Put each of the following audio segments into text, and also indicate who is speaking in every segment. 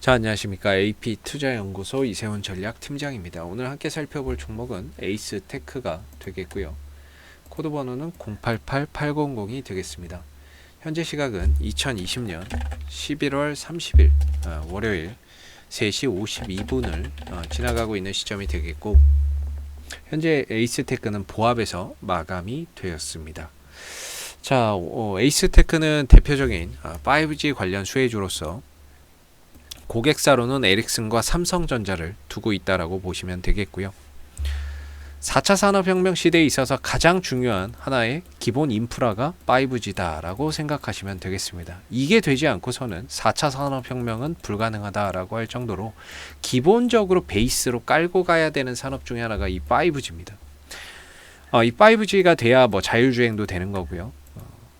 Speaker 1: 자, 안녕하십니까. AP투자연구소 이세훈 전략팀장입니다. 오늘 함께 살펴볼 종목은 에이스테크가 되겠고요. 코드 번호는 088800이 되겠습니다. 현재 시각은 2020년 11월 30일 월요일 3시 52분을 지나가고 있는 시점이 되겠고, 현재 에이스테크는 보합에서 마감이 되었습니다. 자, 에이스테크는 대표적인 5G 관련 수혜주로서 고객사로는 에릭슨과 삼성전자를 두고 있다라고 보시면 되겠고요. 4차 산업혁명 시대에 있어서 가장 중요한 하나의 기본 인프라가 5G다라고 생각하시면 되겠습니다. 이게 되지 않고서는 4차 산업혁명은 불가능하다라고 할 정도로 기본적으로 베이스로 깔고 가야 되는 산업 중에 하나가 이 5G입니다. 이 5G가 돼야 뭐 자율주행도 되는 거고요.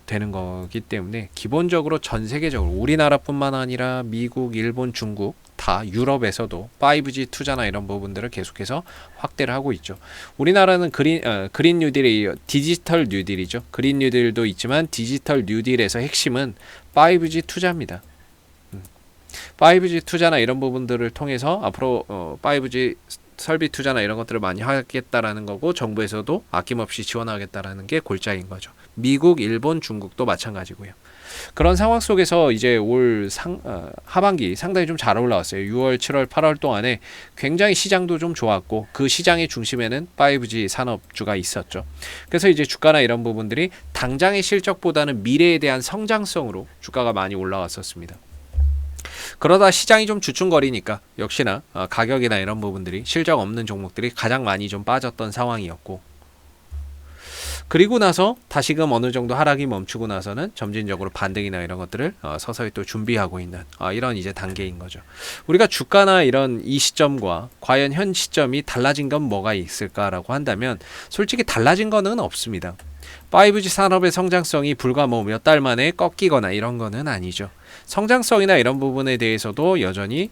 Speaker 1: 되는 거기 때문에 기본적으로 전 세계적으로 우리나라뿐만 아니라 미국, 일본, 중국 다 유럽에서도 5G 투자나 이런 부분들을 계속해서 확대를 하고 있죠. 우리나라는 그린 뉴딜이 디지털 뉴딜이죠. 그린 뉴딜도 있지만 디지털 뉴딜에서 핵심은 5G 투자입니다. 5G 투자나 이런 부분들을 통해서 앞으로 5G 설비 투자나 이런 것들을 많이 하겠다라는 거고, 정부에서도 아낌없이 지원하겠다라는 게 골자인 거죠. 미국, 일본, 중국도 마찬가지고요. 그런 상황 속에서 이제 올 하반기 상당히 좀 잘 올라왔어요. 6월, 7월, 8월 동안에 굉장히 시장도 좀 좋았고, 그 시장의 중심에는 5G 산업주가 있었죠. 그래서 이제 주가나 이런 부분들이 당장의 실적보다는 미래에 대한 성장성으로 주가가 많이 올라왔었습니다. 그러다 시장이 좀 주춤거리니까 역시나 가격이나 이런 부분들이 실적 없는 종목들이 가장 많이 좀 빠졌던 상황이었고, 그리고 나서 다시금 어느 정도 하락이 멈추고 나서는 점진적으로 반등이나 이런 것들을 서서히 또 준비하고 있는 이런 이제 단계인 거죠. 우리가 주가나 이런 이 시점과 과연 현 시점이 달라진 건 뭐가 있을까라고 한다면 솔직히 달라진 거는 없습니다. 5G 산업의 성장성이 불과 뭐 몇 달 만에 꺾이거나 이런 거는 아니죠. 성장성이나 이런 부분에 대해서도 여전히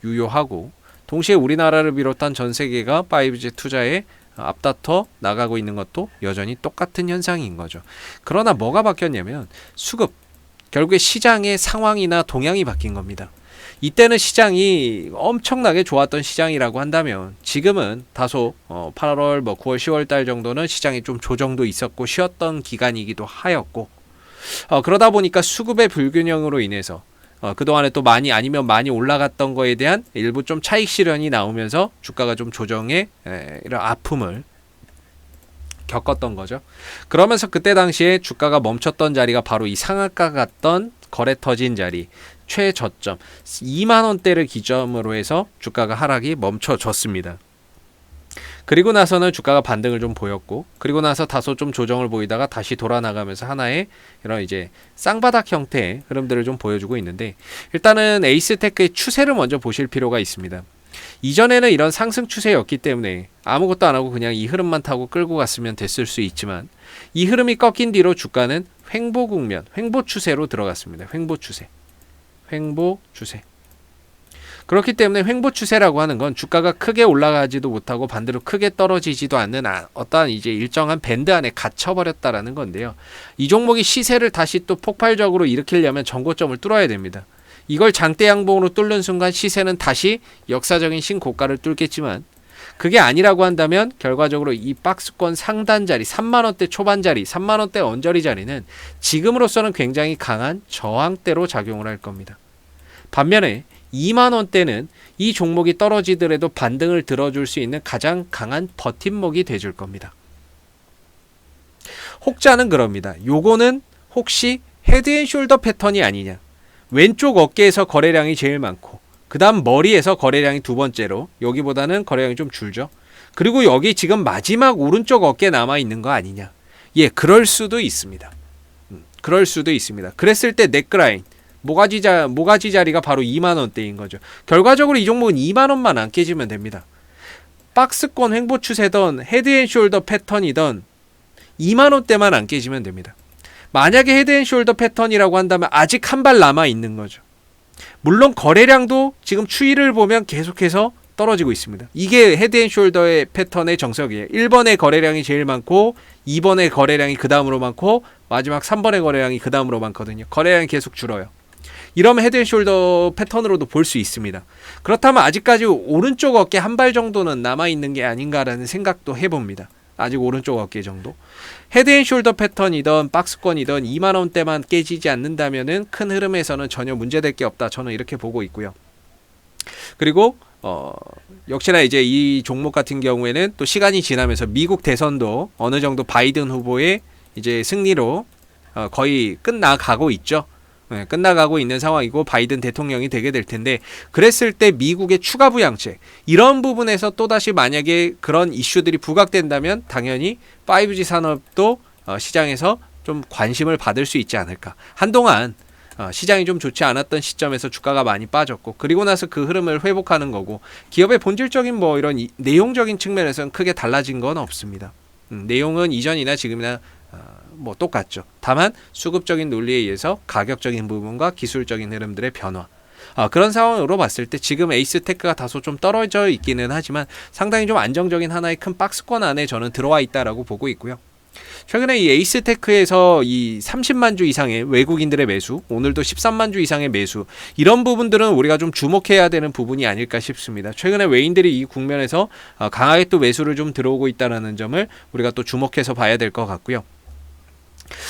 Speaker 1: 유효하고, 동시에 우리나라를 비롯한 전 세계가 5G 투자에 앞다퉈 나가고 있는 것도 여전히 똑같은 현상인 거죠. 그러나 뭐가 바뀌었냐면 수급, 결국에 시장의 상황이나 동향이 바뀐 겁니다. 이때는 시장이 엄청나게 좋았던 시장이라고 한다면 지금은 다소 8월, 9월, 10월 달 정도는 시장이 좀 조정도 있었고 쉬었던 기간이기도 하였고, 그러다 보니까 수급의 불균형으로 인해서 그동안에 또 많이 아니면 많이 올라갔던 거에 대한 일부 좀 차익 실현이 나오면서 주가가 좀 조정의 이런 아픔을 겪었던 거죠. 그러면서 그때 당시에 주가가 멈췄던 자리가 바로 이 상한가 같던 거래 터진 자리, 최저점 2만원대를 기점으로 해서 주가가 하락이 멈춰졌습니다. 그리고 나서는 주가가 반등을 좀 보였고, 그리고 나서 다소 좀 조정을 보이다가 다시 돌아나가면서 하나의 이런 이제 쌍바닥 형태의 흐름들을 좀 보여주고 있는데, 일단은 에이스테크의 추세를 먼저 보실 필요가 있습니다. 이전에는 이런 상승 추세였기 때문에 아무것도 안 하고 그냥 이 흐름만 타고 끌고 갔으면 됐을 수 있지만, 이 흐름이 꺾인 뒤로 주가는 횡보 국면, 횡보 추세로 들어갔습니다. 횡보 추세. 그렇기 때문에 횡보 추세라고 하는 건 주가가 크게 올라가지도 못하고 반대로 크게 떨어지지도 않는 어떠한 이제 일정한 밴드 안에 갇혀버렸다라는 건데요. 이 종목이 시세를 다시 또 폭발적으로 일으키려면 전고점을 뚫어야 됩니다. 이걸 장대 양봉으로 뚫는 순간 시세는 다시 역사적인 신고가를 뚫겠지만, 그게 아니라고 한다면 결과적으로 이 박스권 상단 자리, 3만원대 초반 자리, 3만원대 언저리 자리는 지금으로서는 굉장히 강한 저항대로 작용을 할 겁니다. 반면에 2만원대는 이 종목이 떨어지더라도 반등을 들어줄 수 있는 가장 강한 버팀목이 돼줄 겁니다. 혹자는 그럽니다. 요거는 혹시 헤드앤숄더 패턴이 아니냐. 왼쪽 어깨에서 거래량이 제일 많고, 그 다음 머리에서 거래량이 두 번째로, 여기보다는 거래량이 좀 줄죠. 그리고 여기 지금 마지막 오른쪽 어깨에 남아있는 거 아니냐. 예, 그럴 수도 있습니다. 그랬을 때 넥라인, 모가지 자리가 바로 2만원대인 거죠. 결과적으로 이 종목은 2만원만 안 깨지면 됩니다. 박스권 횡보 추세던 헤드앤숄더 패턴이던 2만원대만 안 깨지면 됩니다. 만약에 헤드앤숄더 패턴이라고 한다면 아직 한 발 남아있는 거죠. 물론 거래량도 지금 추이를 보면 계속해서 떨어지고 있습니다. 이게 헤드앤숄더의 패턴의 정석이에요. 1번의 거래량이 제일 많고, 2번의 거래량이 그 다음으로 많고, 마지막 3번의 거래량이 그 다음으로 많거든요. 거래량이 계속 줄어요. 이러면 헤드앤숄더 패턴으로도 볼 수 있습니다. 그렇다면 아직까지 오른쪽 어깨 한 발 정도는 남아있는 게 아닌가라는 생각도 해봅니다. 아직 오른쪽 어깨 정도. 헤드앤숄더 패턴이던 박스권이던 2만원대만 깨지지 않는다면 큰 흐름에서는 전혀 문제될 게 없다. 저는 이렇게 보고 있고요. 그리고 역시나 이제 이 종목 같은 경우에는 또 시간이 지나면서 미국 대선도 어느 정도 바이든 후보의 이제 승리로 거의 끝나가고 있죠. 네, 끝나가고 있는 상황이고 바이든 대통령이 되게 될 텐데, 그랬을 때 미국의 추가 부양책 이런 부분에서 또다시 만약에 그런 이슈들이 부각된다면 당연히 5G 산업도 시장에서 좀 관심을 받을 수 있지 않을까. 한동안 시장이 좀 좋지 않았던 시점에서 주가가 많이 빠졌고, 그리고 나서 그 흐름을 회복하는 거고, 기업의 본질적인 뭐 이런 내용적인 측면에서는 크게 달라진 건 없습니다. 내용은 이전이나 지금이나 뭐 똑같죠. 다만 수급적인 논리에 의해서 가격적인 부분과 기술적인 흐름들의 변화, 그런 상황으로 봤을 때 지금 에이스테크가 다소 좀 떨어져 있기는 하지만 상당히 좀 안정적인 하나의 큰 박스권 안에 저는 들어와 있다라고 보고 있고요. 최근에 이 에이스테크에서 이 30만 주 이상의 외국인들의 매수, 오늘도 13만 주 이상의 매수, 이런 부분들은 우리가 좀 주목해야 되는 부분이 아닐까 싶습니다. 최근에 외인들이 이 국면에서 강하게 또 매수를 좀 들어오고 있다는 점을 우리가 또 주목해서 봐야 될 것 같고요.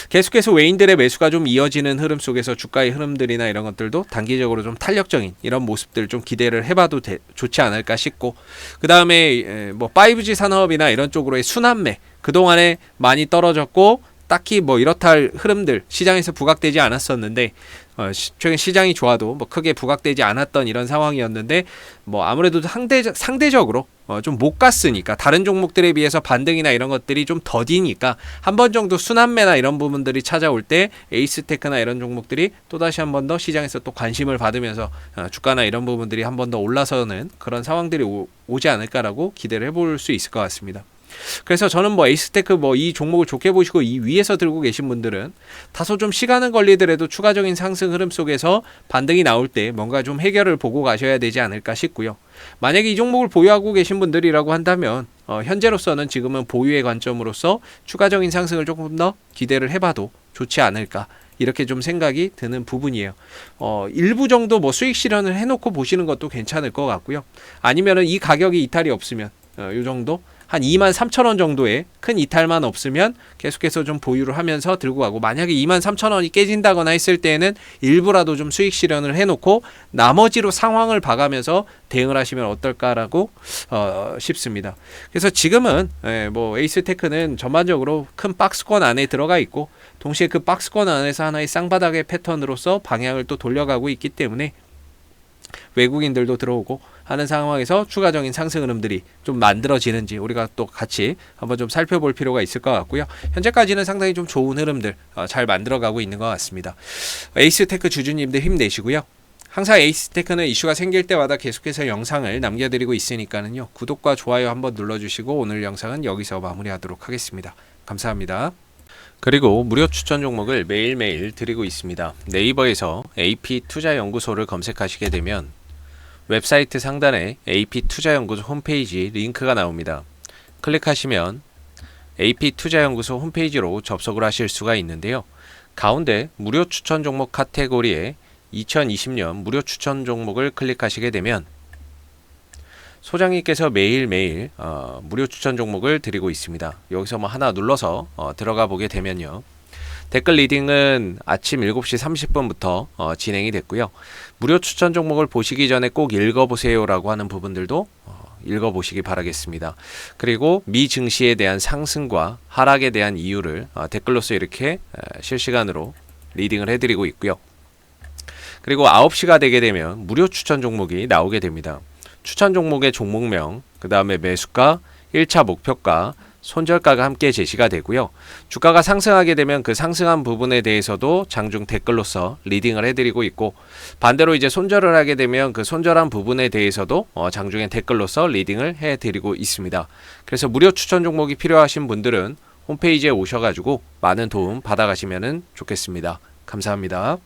Speaker 1: 계속해서 외인들의 매수가 좀 이어지는 흐름 속에서 주가의 흐름들이나 이런 것들도 단기적으로 좀 탄력적인 이런 모습들 좀 기대를 해봐도 좋지 않을까 싶고, 그 다음에 뭐 5G 산업이나 이런 쪽으로의 순환매, 그동안에 많이 떨어졌고 딱히 뭐 이렇다 할 흐름들 시장에서 부각되지 않았었는데, 최근 시장이 좋아도 뭐 크게 부각되지 않았던 이런 상황이었는데, 뭐 아무래도 상대적으로 좀 못 갔으니까, 다른 종목들에 비해서 반등이나 이런 것들이 좀 더디니까 한 번 정도 순환매나 이런 부분들이 찾아올 때 에이스테크나 이런 종목들이 또다시 한 번 더 시장에서 또 관심을 받으면서 주가나 이런 부분들이 한 번 더 올라서는 그런 상황들이 오지 않을까라고 기대를 해볼 수 있을 것 같습니다. 그래서 저는 뭐 에이스테크 뭐 이 종목을 좋게 보시고 이 위에서 들고 계신 분들은 다소 좀 시간은 걸리더라도 추가적인 상승 흐름 속에서 반등이 나올 때 뭔가 좀 해결을 보고 가셔야 되지 않을까 싶고요. 만약에 이 종목을 보유하고 계신 분들이라고 한다면 현재로서는 지금은 보유의 관점으로서 추가적인 상승을 조금 더 기대를 해봐도 좋지 않을까, 이렇게 좀 생각이 드는 부분이에요. 일부 정도 뭐 수익 실현을 해놓고 보시는 것도 괜찮을 것 같고요. 아니면은 이 가격이 이탈이 없으면 이 정도 한 23,000원 정도의 큰 이탈만 없으면 계속해서 좀 보유를 하면서 들고 가고, 만약에 23,000원이 깨진다거나 했을 때에는 일부라도 좀 수익 실현을 해놓고 나머지로 상황을 봐가면서 대응을 하시면 어떨까라고 싶습니다. 그래서 지금은 뭐 에이스테크는 전반적으로 큰 박스권 안에 들어가 있고, 동시에 그 박스권 안에서 하나의 쌍바닥의 패턴으로서 방향을 또 돌려가고 있기 때문에 외국인들도 들어오고 하는 상황에서 추가적인 상승 흐름들이 좀 만들어지는지 우리가 또 같이 한번 좀 살펴볼 필요가 있을 것 같고요. 현재까지는 상당히 좀 좋은 흐름들 잘 만들어가고 있는 것 같습니다. 에이스테크 주주님들 힘내시고요. 항상 에이스테크는 이슈가 생길 때마다 계속해서 영상을 남겨드리고 있으니까는요, 구독과 좋아요 한번 눌러주시고 오늘 영상은 여기서 마무리하도록 하겠습니다. 감사합니다. 그리고 무료 추천 종목을 매일매일 드리고 있습니다. 네이버에서 AP투자연구소를 검색하시게 되면 웹사이트 상단에 AP투자연구소 홈페이지 링크가 나옵니다. 클릭하시면 AP투자연구소 홈페이지로 접속을 하실 수가 있는데요. 가운데 무료 추천 종목 카테고리에 2020년 무료 추천 종목을 클릭하시게 되면 소장님께서 매일매일 무료 추천 종목을 드리고 있습니다. 여기서 뭐 하나 눌러서 들어가 보게 되면요, 댓글 리딩은 아침 7시 30분부터 진행이 됐고요. 무료 추천 종목을 보시기 전에 꼭 읽어보세요 라고 하는 부분들도 읽어보시기 바라겠습니다. 그리고 미 증시에 대한 상승과 하락에 대한 이유를 댓글로서 이렇게 실시간으로 리딩을 해드리고 있고요. 그리고 9시가 되게 되면 무료 추천 종목이 나오게 됩니다. 추천 종목의 종목명, 그 다음에 매수가, 1차 목표가, 손절가가 함께 제시가 되고요. 주가가 상승하게 되면 그 상승한 부분에 대해서도 장중 댓글로서 리딩을 해드리고 있고, 반대로 이제 손절을 하게 되면 그 손절한 부분에 대해서도 장중에 댓글로서 리딩을 해드리고 있습니다. 그래서 무료 추천 종목이 필요하신 분들은 홈페이지에 오셔가지고 많은 도움 받아가시면 좋겠습니다. 감사합니다.